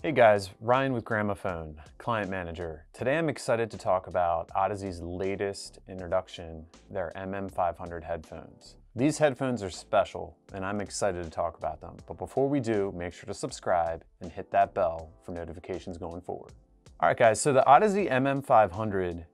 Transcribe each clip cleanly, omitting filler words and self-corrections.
Hey guys, Ryan with Gramophone, Client Manager. Today I'm excited to talk about Audeze latest introduction, their MM500 headphones. These headphones are special and I'm excited to talk about them. But before we do, make sure to subscribe and hit that bell for notifications going forward. All right guys, so the Audeze MM500,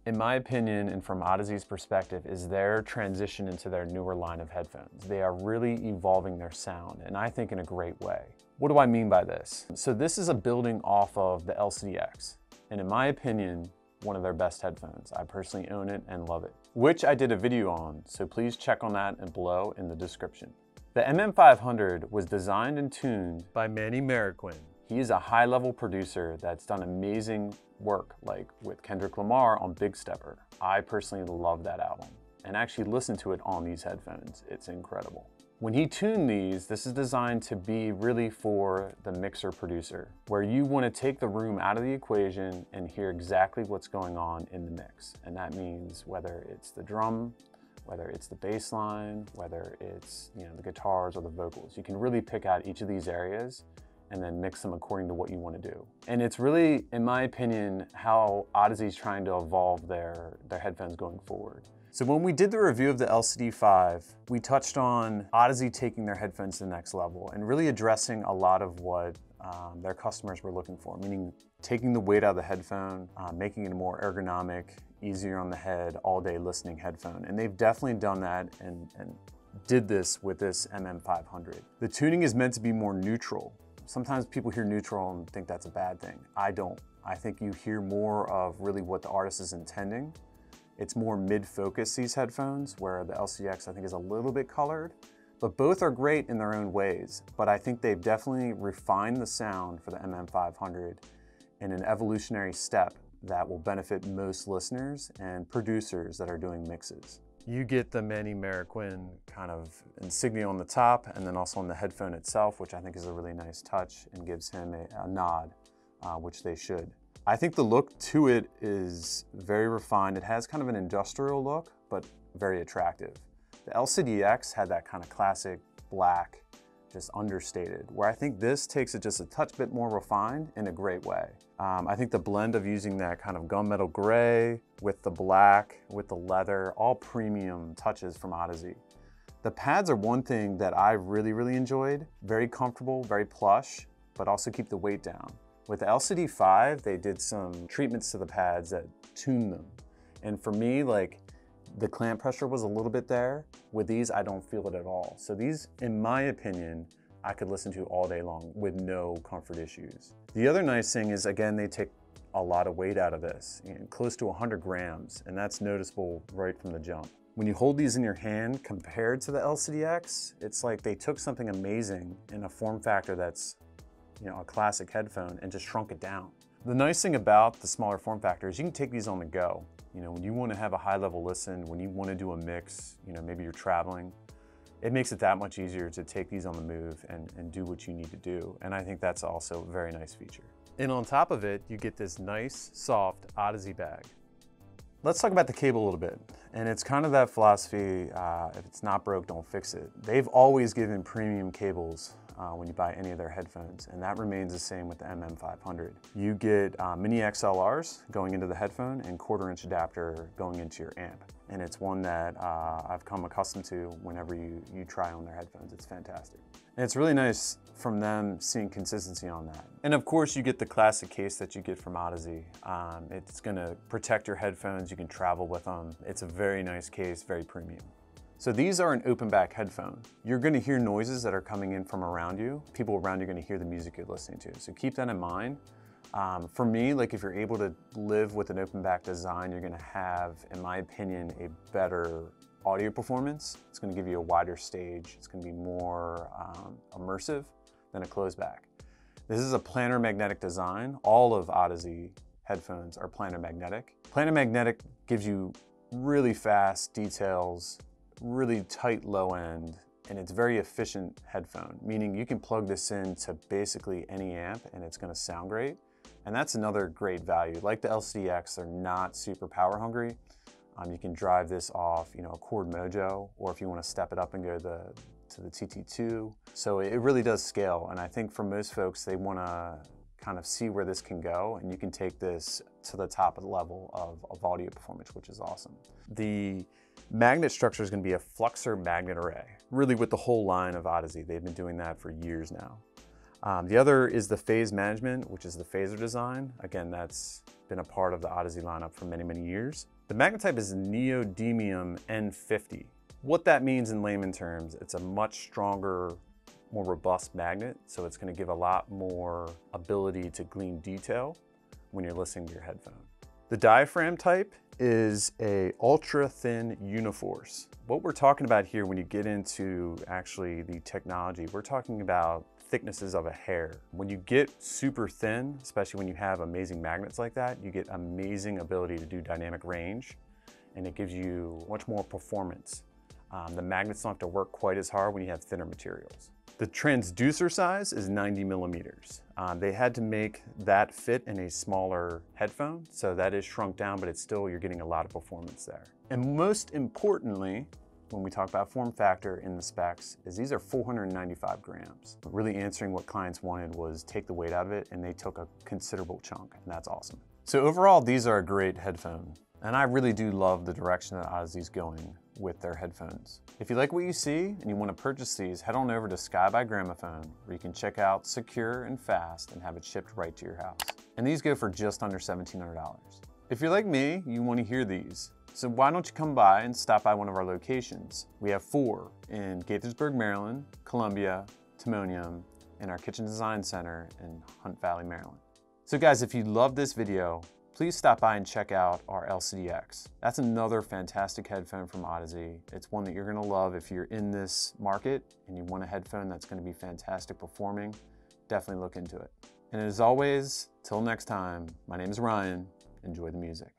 in my opinion and from Audeze's perspective, is their transition into their newer line of headphones. They are really evolving their sound and I think in a great way. What do I mean by this? So this is a building off of the LCDX, and in my opinion, one of their best headphones. I personally own it and love it, which I did a video on, so please check on that and below in the description. The MM500 was designed and tuned by Manny Marroquin. He is a high-level producer that's done amazing work, like with Kendrick Lamar on Big Stepper. I personally love that album, and actually listened to it on these headphones. It's incredible. When he tuned these, this is designed to be really for the mixer producer, where you want to take the room out of the equation and hear exactly what's going on in the mix. And that means whether it's the drum, whether it's the bass line, whether it's the guitars or the vocals. You can really pick out each of these areas and then mix them according to what you want to do. And it's really, in my opinion, how Audeze's trying to evolve their headphones going forward. So when we did the review of the LCD5, we touched on Audeze taking their headphones to the next level and really addressing a lot of what their customers were looking for, meaning taking the weight out of the headphone, making it a more ergonomic, easier on the head, all day listening headphone. And they've definitely done that and did this with this MM500. The tuning is meant to be more neutral. Sometimes people hear neutral and think that's a bad thing. I don't. I think you hear more of really what the artist is intending. It's more mid-focus, these headphones, where the LCX I think is a little bit colored, but both are great in their own ways. But I think they've definitely refined the sound for the MM500 in an evolutionary step that will benefit most listeners and producers that are doing mixes. You get the Manny Marroquin kind of insignia on the top and then also on the headphone itself, which I think is a really nice touch and gives him a nod, which they should. I think the look to it is very refined. It has kind of an industrial look, but very attractive. The LCDX had that kind of classic black, just understated, where I think this takes it just a touch bit more refined in a great way. I think the blend of using that kind of gunmetal gray with the black, with the leather, all premium touches from Audeze. The pads are one thing that I really enjoyed. Very comfortable, very plush, but also keep the weight down. With the LCD5, they did some treatments to the pads that tuned them. And for me, like, the clamp pressure was a little bit there. With these, I don't feel it at all. So these, in my opinion, I could listen to all day long with no comfort issues. The other nice thing is, again, they take a lot of weight out of this, close to 100 grams, and that's noticeable right from the jump. When you hold these in your hand compared to the LCDX, it's like they took something amazing in a form factor that's a classic headphone and just shrunk it down. The nice thing about the smaller form factor is you can take these on the go. When you want to have a high level listen, when you want to do a mix, maybe you're traveling, it makes it that much easier to take these on the move and do what you need to do. And I think that's also a very nice feature. And on top of it, you get this nice, soft Audeze bag. Let's talk about the cable a little bit. And it's kind of that philosophy, if it's not broke, don't fix it. They've always given premium cables when you buy any of their headphones, and that remains the same with the MM500. You get mini XLRs going into the headphone and 1/4-inch adapter going into your amp. And it's one that I've come accustomed to whenever you try on their headphones. It's fantastic. And it's really nice from them seeing consistency on that. And of course you get the classic case that you get from Audeze. It's gonna protect your headphones, you can travel with them. It's a very nice case, very premium. So these are an open back headphone. You're gonna hear noises that are coming in from around you. People around you are gonna hear the music you're listening to. So keep that in mind. For me, like if you're able to live with an open back design, you're gonna have, in my opinion, a better audio performance. It's gonna give you a wider stage. It's gonna be more immersive than a closed back. This is a planar magnetic design. All of Audeze headphones are planar magnetic. Planar magnetic gives you really fast details, really tight low end, and it's very efficient headphone, meaning you can plug this into basically any amp and it's gonna sound great. And that's another great value. Like the LCDX, they're not super power hungry. You can drive this off, a Chord Mojo, or if you want to step it up and go to the TT2. So it really does scale. And I think for most folks, they want to kind of see where this can go, and you can take this to the top of the level of audio performance, which is awesome. The magnet structure is going to be a fluxor magnet array, really with the whole line of Audeze. They've been doing that for years now. The other is the phase management, which is the phaser design. Again, that's been a part of the Audeze lineup for many, many years. The magnet type is neodymium N50. What that means in layman terms, it's a much stronger, more robust magnet, so it's going to give a lot more ability to glean detail when you're listening to your headphone. The diaphragm type is a ultra thin Uniforce. What we're talking about here when you get into actually the technology, we're talking about thicknesses of a hair. When you get super thin, especially when you have amazing magnets like that, you get amazing ability to do dynamic range, and it gives you much more performance. The magnets don't have to work quite as hard when you have thinner materials. The transducer size is 90 millimeters. They had to make that fit in a smaller headphone, so that is shrunk down, but it's still, you're getting a lot of performance there. And most importantly, when we talk about form factor in the specs, is these are 495 grams. But really answering what clients wanted was take the weight out of it, and they took a considerable chunk, and that's awesome. So overall, these are a great headphone, and I really do love the direction that Audeze's going with their headphones. If you like what you see and you want to purchase these, head on over to Sky by Gramophone, where you can check out secure and fast and have it shipped right to your house. And these go for just under $1,700. If you're like me, you want to hear these. So why don't you come by and stop by one of our locations? We have 4 in Gaithersburg, Maryland, Columbia, Timonium, and our Kitchen Design Center in Hunt Valley, Maryland. So guys, if you love this video, please stop by and check out our LCD-X. That's another fantastic headphone from Audeze. It's one that you're gonna love if you're in this market and you want a headphone that's gonna be fantastic performing. Definitely look into it. And as always, till next time, my name is Ryan. Enjoy the music.